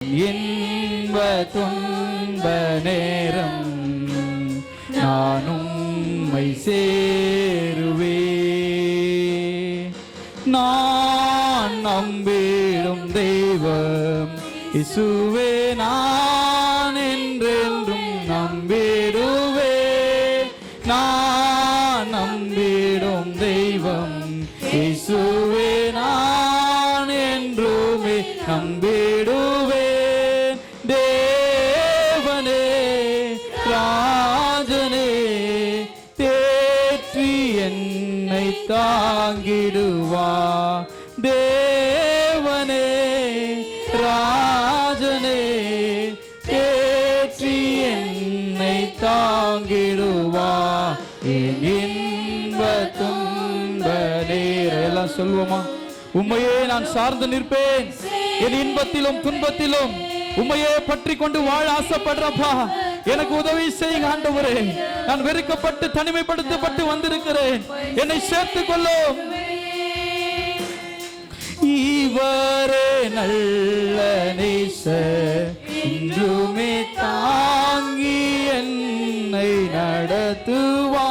இன்ப துன்ப நேரம் நான் உம்மை சேருவே. நான் நம்பிடும் தெய்வம் இயேசுவே, நான் என்றென்றும் நம்பிடுவே. நான் நம்பிடும் தெய்வம் இயேசுவே, நான் என்றுமே நம்பிடுவே. தேவனே ராஜனே தேற்றி என்னை தாங்கிடுவா. தேவனே ராஜனே தேற்றி என்னை தாங்கிடுவா. என் இன்ப துன்ப நேர எல்லாம் சொல்லுவோமா? உம்மையே நான் சார்ந்து நிற்பேன். என் இன்பத்திலும் துன்பத்திலும் உம்மையே பற்றி கொண்டு வாழ ஆசைப்படுறப்பா. எனக்கு உதவி செய்யுங்க ஆண்டவரே. நான் வெறுக்கப்பட்டு தனிமைப்படுத்தப்பட்டு வந்திருக்கிறேன். என்னை சேர்த்துக் கொள்ளும். இவரே நல்ல நேசர், இன்றுமே தாங்கி என்னை நடத்துவா.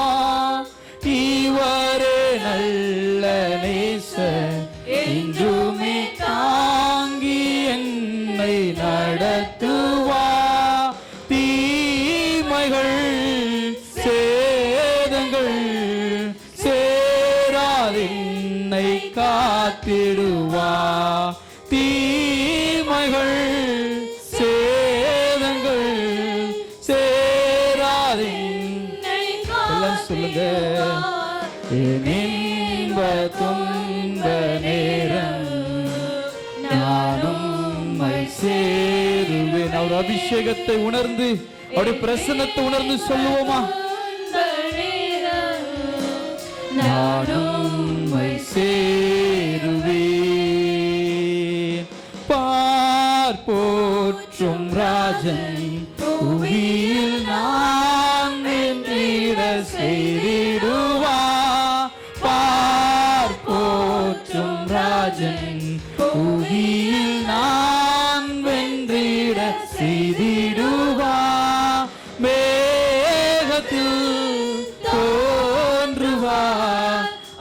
இவரே நல்ல நேசர், இன்றுமே தாங்கி என்னை நடத்துவா. தீமைகள் சேதங்கள் சேராதென்னை காத்திடுவா. தீமைகள் சேதங்கள் சேராதென்னை எல்லாம் சொல்லுங்க. இன்ப துன்ப நேரம் நானும் சேருவேன். அவர் அபிஷேகத்தை உணர்ந்து அவருடைய பிரசன்னத்தை உணர்ந்து சொல்லுவோமா? நானும் சேருவேன். பார் போற்றும் ராஜன் புவியில் நான் என்றிட செய்திடுவா. பார் போற்றும் ராஜன் புவியில் நான் வென்றிட செய்திடுவா. மேகத்தில் தோன்றுவா,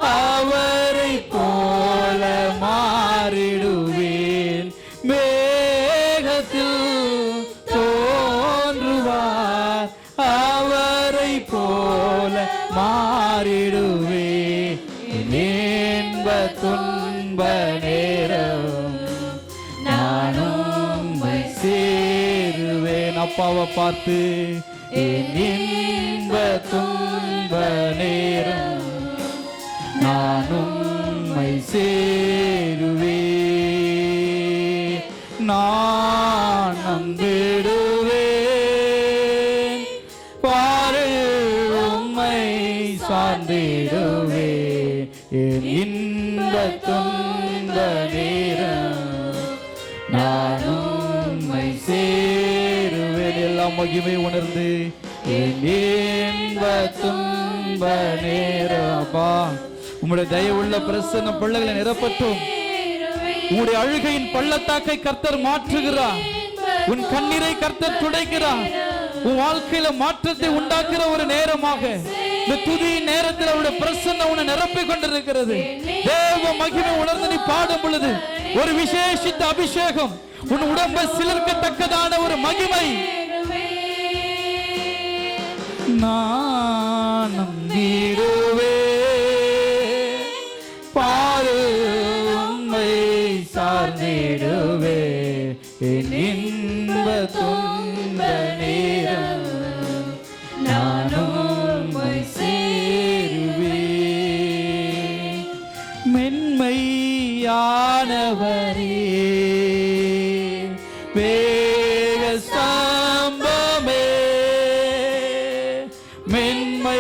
அவரை போல மாறிடுவேன். மேகத்தில் தோன்றுவார், அவரை போல மாறிடுவேன். இன்ப துன்ப நேரம் நானும் சேருவேன். அப்பாவை பார்த்து என் இன்ப துன்ப நேரம் நானும் சேருவேன். நான் நம்பிடுவேன். பாரு உம்மை சார்ந்திடுவேன். என் இன்ப துன்ப நேரம் நானும் சேருவேன். எல்லாம் மகிமை உணர்ந்து என் இன்ப துன்ப நேரப்பா உம்முடைய தயவுள்ள பிரசன்ன பிள்ளைகளை நிரப்பட்டும். உம்முடைய அழுகையின் பள்ளத்தாக்கை கர்த்தர் மாற்றுகிறார். உன் கண்ணீரை கர்த்தர் துடைக்கிறார். உன் வாழ்க்கையில மாற்றத்தை உண்டாக்குற ஒரு நேரமாக இந்த துதி நேரத்தில் அவருடைய பிரசன்னம் உன்னை நிரப்பிக் கொண்டிருக்கிறது. தேவ மகிமை உணர்ந்து நீ பாடும் பொழுது ஒரு விசேஷித்த அபிஷேகம், உன் உடம்பை சிலிர்க்கத்தக்கதான ஒரு மகிமை. நான் நம்பிடுவேன். பாரு உம்மை சார்ந்திடுவே. என் இன்ப துன்ப நேரம் நானும் சேருவேன். மென்மையானவரே வேக ஸ்தம்பமே, மென்மையானவரே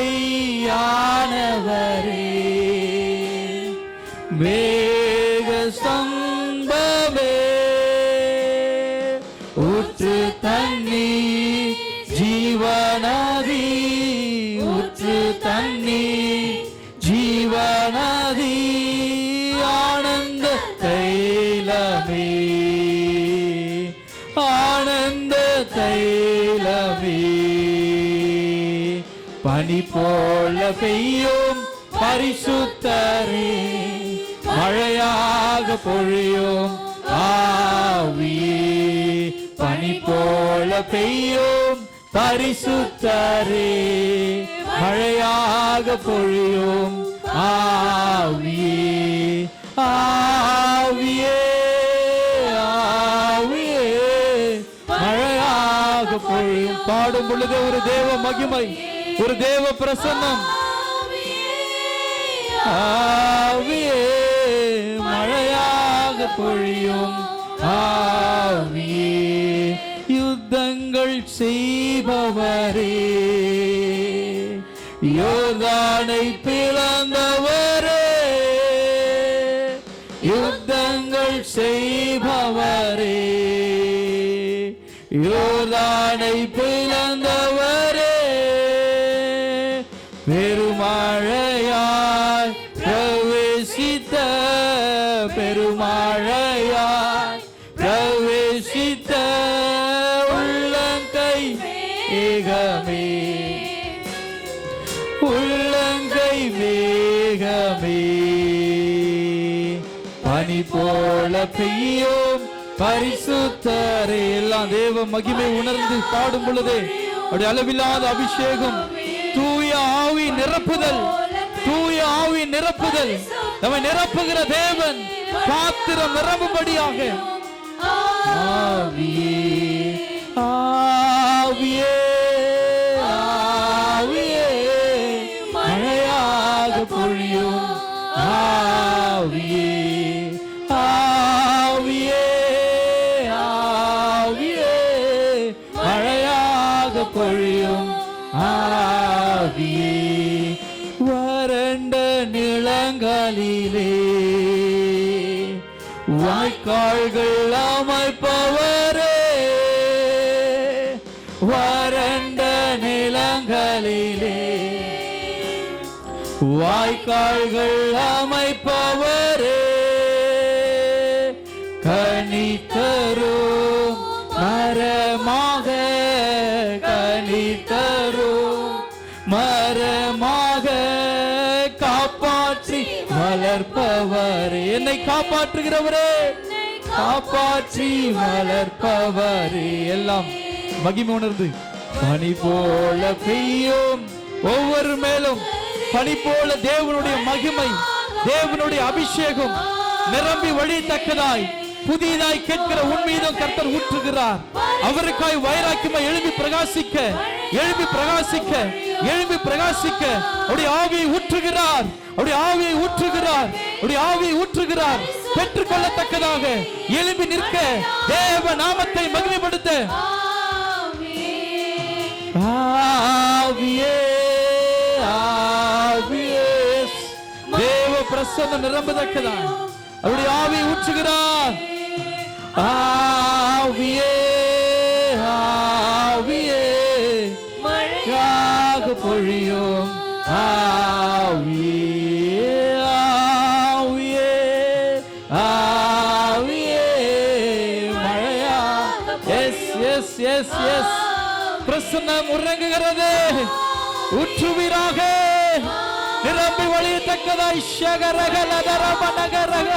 வேக ஸ்தம்பமே, ஊற்று தண்ணீர் ஜீவநதி, ஊற்று தண்ணீர் ஜீவநதி, ஆனந்த தைலமே ஆனந்த தைலமே பனி போல பெய்யும் பரிசுத்தரே மழையாக பொழியும் ஆவியே பனி போல பெய்யும் பரிசுத்தரே மழையாக பொழியும் ஆவியே ஆவியே ஆவியே மழையாக பொழியும். பாடும் பொழுது ஒரு தேவ மகிமை, ஒரு தேவ பிரசன்னம். ஆவியே மழையாக பொழியும் ஆவியே யுத்தங்கள் செய்பவரே யோர்தானை பிளந்தவரே யுத்தங்கள் செய்பவரே யோர்தானை பிளந்தவரே பெருமழையாய் பிரவேசித்த பெருமழையாய் பிரவேசித்த உள்ளங்கை மேகமே உள்ளங்கை மேகமே பனி போல பெய்யும் பரிசுத்தரே. எல்லாம் தேவ மகிமை உணர்ந்து பாடும் பொழுதே அப்படி அளவில்லாத அபிஷேகம், தூய ஆவி நிரப்புதல், தூய ஆவி நிரப்புதல். நம்மை நிரப்புகிற தேவன் பாத்திரம் நிரம்பும்படியாக ஆவியே ஆவியே ஆவியே மழையாக பொழியும் ஆவியே ஆவியே ஆவியே மழையாக பொழியும் ஆவியே வறண்ட நிலங்களிலே வாய்க்கால்கள் அமைப்பவரே வறண்ட நிலங்களிலே வாய்க்கால்கள் அமைப்பவரே கனி தரும் மரமாக கனி தரும் மரமாக காப்பாற்றி வளர்ப்பவரே என்னை காப்பாற்றுகிறவரே காப்பாற்றி வளர்ப்பவரே. எல்லாம் மகிமை உணர்ந்து பனி போல பெய்யும் ஒவ்வொரு மேலும் பனி போல தேவனுடைய மகிமை தேவனுடைய அபிஷேகம் நிரம்பி வழித்தக்கதாய் புதியதாய் கேட்கிற உண்மையிலும் கர்த்தர் ஊற்றுகிறார். அவருக்காய் வைராக்கியமாய் எழும்பி பிரகாசிக்க எழும்பி பிரகாசிக்க எழும்பி பிரகாசிக்க அவருடைய ஆவியை ஊற்றுகிறார் அவருடைய ஆவியை ஊற்றுகிறார் அவருடைய ஆவியை ஊற்றுகிறார். பெற்றுக்கொள்ளத்தக்கதாக எழும்பி நிற்க தேவ நாமத்தை மகிமைப்படுத்த ஆவியே ஆவியே தேவ பிரசன்னம் நிரம்பத்தக்கதாக அவருடைய ஆவியை ஊற்றுகிறார். ஆவியே ஆவியே மழையாக பொழியும் ஆவியே ஆவியே ஆவியே மழையா எஸ் எஸ் எஸ் எஸ் பிரசன்னம் உறங்குகிறது. ஊற்றுவீராக நிரம்பி வழியத்தக்கதாய் ஷகரகலதரமனகரக.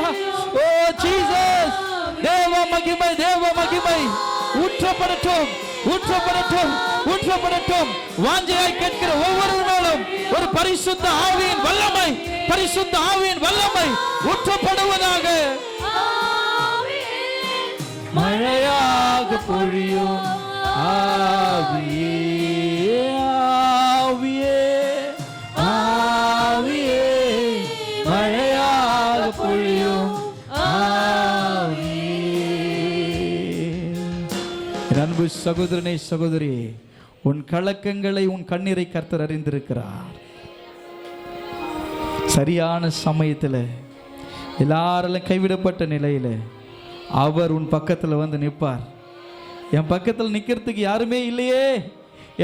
ஓ ஜீசஸ் தேவ மகிமை தேவ மகிமை ஊற்றப்படட்டும் ஊற்றப்படட்டும் ஊற்றப்படட்டும். வாஞ்சையாய் கேட்கிற ஒவ்வொரு நாளும் ஒரு பரிசுத்த ஆவியின் வல்லமை பரிசுத்த ஆவியின் வல்லமை ஊற்றப்படுவதாக மழையாக பொழியும் ஆவியே ஆவியே ஆவியே மழையாக பொழியும் ஆவியே. அன்பு சகோதரனே சகோதரி, உன் கலக்கங்களை உன் கண்ணீரை கர்த்தர் அறிந்திருக்கிறார். சரியான சமயத்தில் எல்லாரும் கைவிடப்பட்ட நிலையில் அவர் உன் பக்கத்தில் வந்து நிற்பார். என் பக்கத்தில் நிற்கிறதுக்கு யாருமே இல்லையே,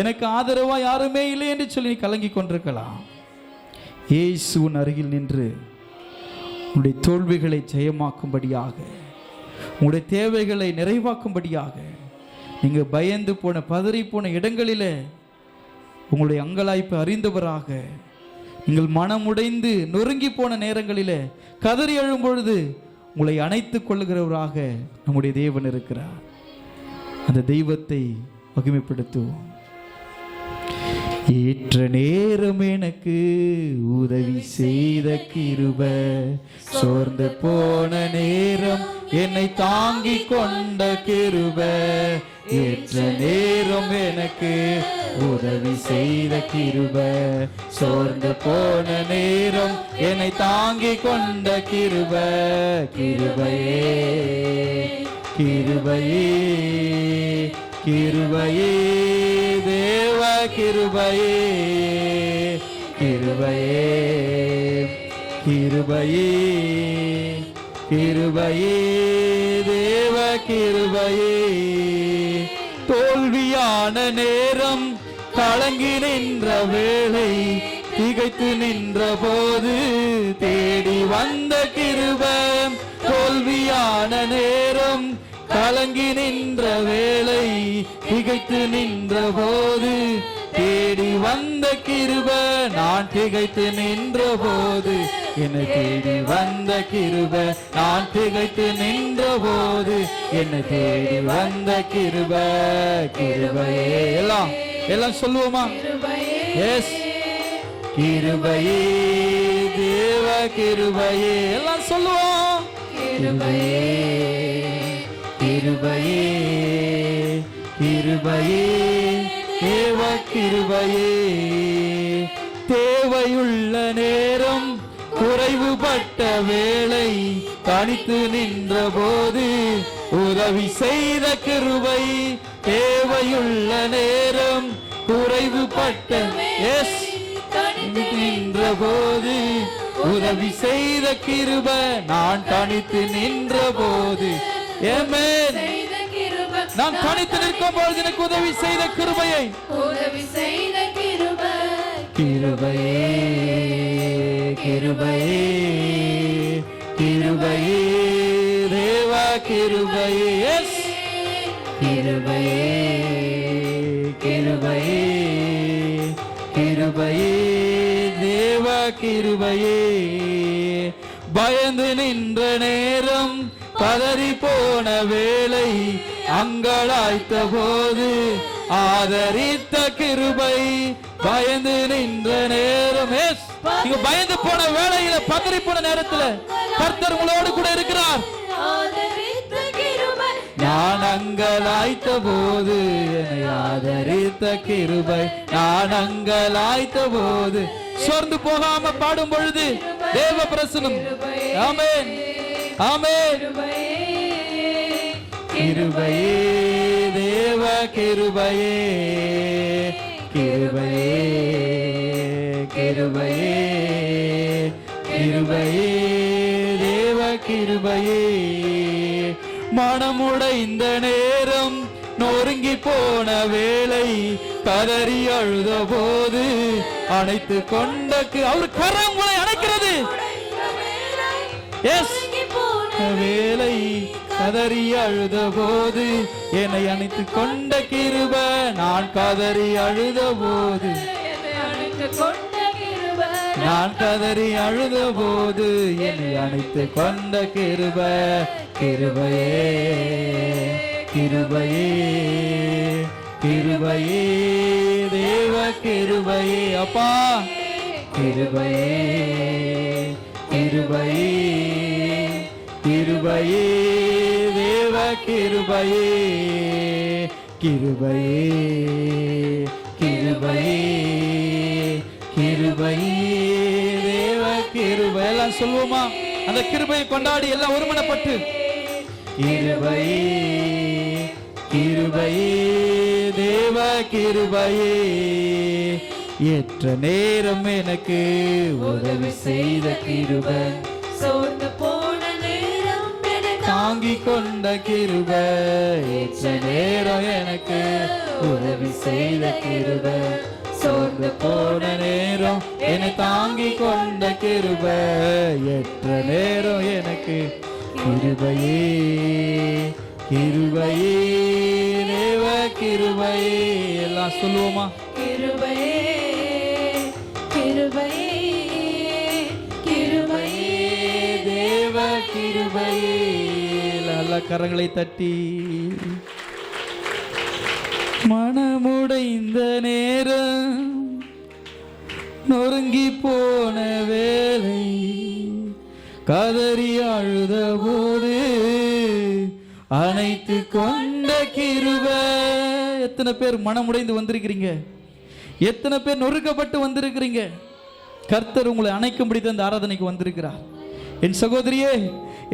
எனக்கு ஆதரவா யாருமே இல்லை என்று சொல்லி நீ கலங்கி கொண்டிருக்கலாம். இயேசு உன் அருகில் நின்று உன்னுடைய தோல்விகளை ஜெயமாக்கும்படியாக உன்னுடைய தேவைகளை நிறைவாக்கும்படியாக நீங்க பயந்து போன பதறி போன இடங்களிலே உங்களுடைய அங்கலாய்ப்பு அறிந்தவராக, நீங்கள் மனமுடைந்து நொறுங்கி போன நேரங்களிலே கதறி எழும் பொழுது உங்களை அணைத்துக் கொள்ளுகிறவராக நம்முடைய தேவன் இருக்கிறார். அந்த தெய்வத்தை மகிமைப்படுத்துவோம். ஏற்ற நேரம் எனக்கு உதவி செய்த கிருபை, சோர்ந்து போன நேரம் என்னை தாங்கி கொண்ட கிருபை. ஏற்ற நேரம் எனக்கு உதவி செய்த கிருபை, சோர்ந்து போன நேரம் என்னை தாங்கி கொண்ட கிருபை. கிருபையே கிருபையே கிருபையே தேவ கிருபையே கிருபையே கிருபையே கிருபையே தேவ கிருபையே. தோல்வியான நேரம் கலங்கி நின்ற வேளை, திகைத்து நின்ற போது தேடி வந்த கிருபை. தோல்வியான நேரம் கலங்கி நின்ற வேளை, திகைத்து நின்ற போது தேடி வந்த கிருபை. நான் திகைத்து நின்ற போது என்னை தேடி வந்த கிருபை. நான் திகைத்து நின்ற போது என்னை தேடி வந்த கிருபை. கிருபையே எல்லாம் எல்லாம் சொல்லுவோமா? எஸ் கிருபையே தேவ கிருபையே எல்லாம் சொல்லுவோம். கிருபையே கிருபையே கிருபையே தேவ கிருபையே. தேவையுள்ள நேரம் குறைவுபட்ட வேளை, தனித்து நின்ற போது உதவி செய்த கிருபை. தேவையுள்ள நேரம் குறைவுபட்ட எஸ் நின்ற போது உதவி செய்த கிருபை. நான் தனித்து நின்ற போது நான் தனித்து நிற்கும் பொழுது எனக்கு உதவி செய்த கிருபையை, உதவி செய்த கிருபை. கிருபையே கிருபையே கிருபையே தேவ கிருபையே. எஸ் கிருபையே கிருபையே கிருபையே தேவ கிருபையே. பயந்து நின்ற நேரம் பதறி போன வேளை, அங்கலாய்த்த போது ஆதரித்த கிருபை. பயந்து நின்ற நேரம், நீங்க பயந்து போன வேளையில பதறி போன நேரத்துல கர்த்தர் உங்களோடு கூட இருக்கிறார். நான் அங்கலாய்த்த போது என்னை ஆதரித்த கிருபை. நான் அங்கலாய்த்த போது சோர்ந்து போகாம பாடும் பொழுது தேவ பிரசன்னம். ஆமென் ஆமென். கிருபையே தேவ கிருபையே கிருபையே கிருபையே கிருபையே தேவ கிருபையே. மனமுடைந்த நேரம் நொறுங்கி போன வேளை, கதறி அழுத போது அணைத்து கொண்ட அவர் கரம் உங்களை அணைக்கிறது. எஸ் வேளை கதறி அழுத போது என்னை அணைத்து கொண்ட கிருபை. நான் கதறி அழுத போது, நான் கதறி அழுத போது என்னை அணைத்து கொண்ட கிருபை. கிருபையே கிருபையே கிருபையே தேவ கிருபையே. அப்பா கிருபையே கிருபையே கிருபையே தேவ கிருபையே. கிருபையே கிருபையே கிருபையே தேவ கிருபை. எல்லாம் சொல்லுவோமா? அந்த கிருபையை கொண்டாடி எல்லாம் ஒருமனப்பட்டு கிருபையே கிருபையே தேவ கிருபையே. ஏற்ற நேரம் எனக்கு உதவி செய்த கிருபை, சோர்ந்து போன நேரம் தாங்கி கொண்ட கிருபை. ஏற்ற நேரம் எனக்கு உதவி செய்த கிருபை, சோர்ந்து போன நேரம் என்னை தாங்கி கொண்ட கிருபை. ஏற்ற நேரம் எனக்கு கிருபையே கிருபையே தேவ கிருபையே. எல்லாம் சொல்லுவோமா? கிருபையே கிருபையே கிருபையே தேவ கிருபையே. நல்ல கரங்களை தட்டி. மனமுடைந்த நேரம், நொறுங்கி போன வேலை, கதறி அழுத போது அனைத்து கொண்ட கிருபை. எத்தனை பேர் மனமுடைந்து வந்திருக்கிறீங்க? எத்தனை பேர் நொறுக்கப்பட்டு வந்திருக்கிறீங்க? கர்த்தர் உங்களை அணைக்கும்படி அந்த ஆராதனைக்கு வந்திருக்கிறார். என் சகோதரியே,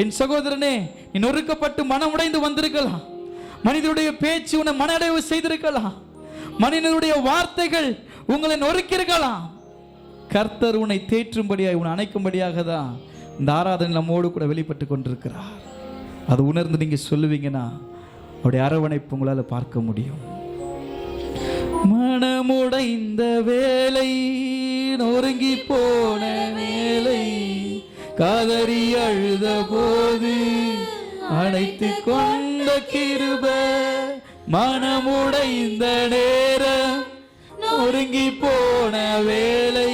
என் சகோதரனே, நீ நொறுக்கப்பட்டு மனமுடைந்து வந்திருக்கலாம். மனிதனுடைய பேச்சு உன்னை மனஅடைவு செய்திருக்கலாம். மனிதனுடைய வார்த்தைகள் உங்களை நொறுக்கியிருக்கலாம். கர்த்தர் உன்னை தேற்றும்படியாக, உன்னை அணைக்கும்படியாக தான் இந்த ஆராதனை நம்மோடு கூட வெளிப்பட்டு கொண்டிருக்கிறார். அது உணர்ந்து நீங்க சொல்லுவீங்கன்னா அவருடைய அரவணைப்பு உங்களால் பார்க்க முடியும். மனமுடைந்த வேலை, நொறுங்கி போன வேலை, காதறி அழுத போது அணைத்து கொண்ட கிருபை. மனமுடைந்த நேரம், நொறுங்கி போன வேலை,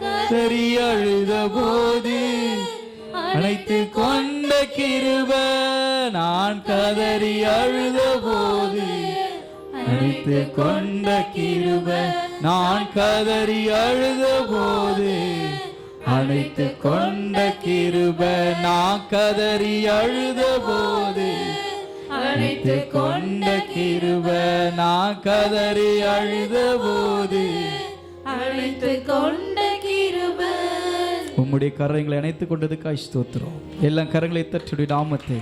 காதறி அழுத போது அணைத்து கொண்ட கிருபை. நான் கதறி அழுத போது அணைத்து கொண்ட கிருபை. நான் கதறி அழுத போது அணைத்து கொண்ட கிருபை. நான் கதறி அழுத போது அணைத்து கொண்ட கிருபை. நான் கதறி அழுத போது அழைத்து கொண்ட கிருபை. உம்முடைய கரங்களை அணைத்து கொண்டதுக்காய் ஸ்தோத்திரம். எல்லா கரங்களை தட்டுடைய நாமத்தை,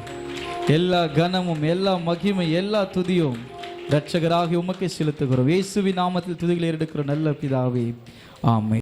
எல்லா கனமும், எல்லா மகிமை, எல்லா துதியும் இரட்சகராகி உமக்கே செலுத்துகிறோம். இயேசுவின் நாமத்தில் துதிகளை எடுக்கிற நல்ல பிதாவே, ஆமென்.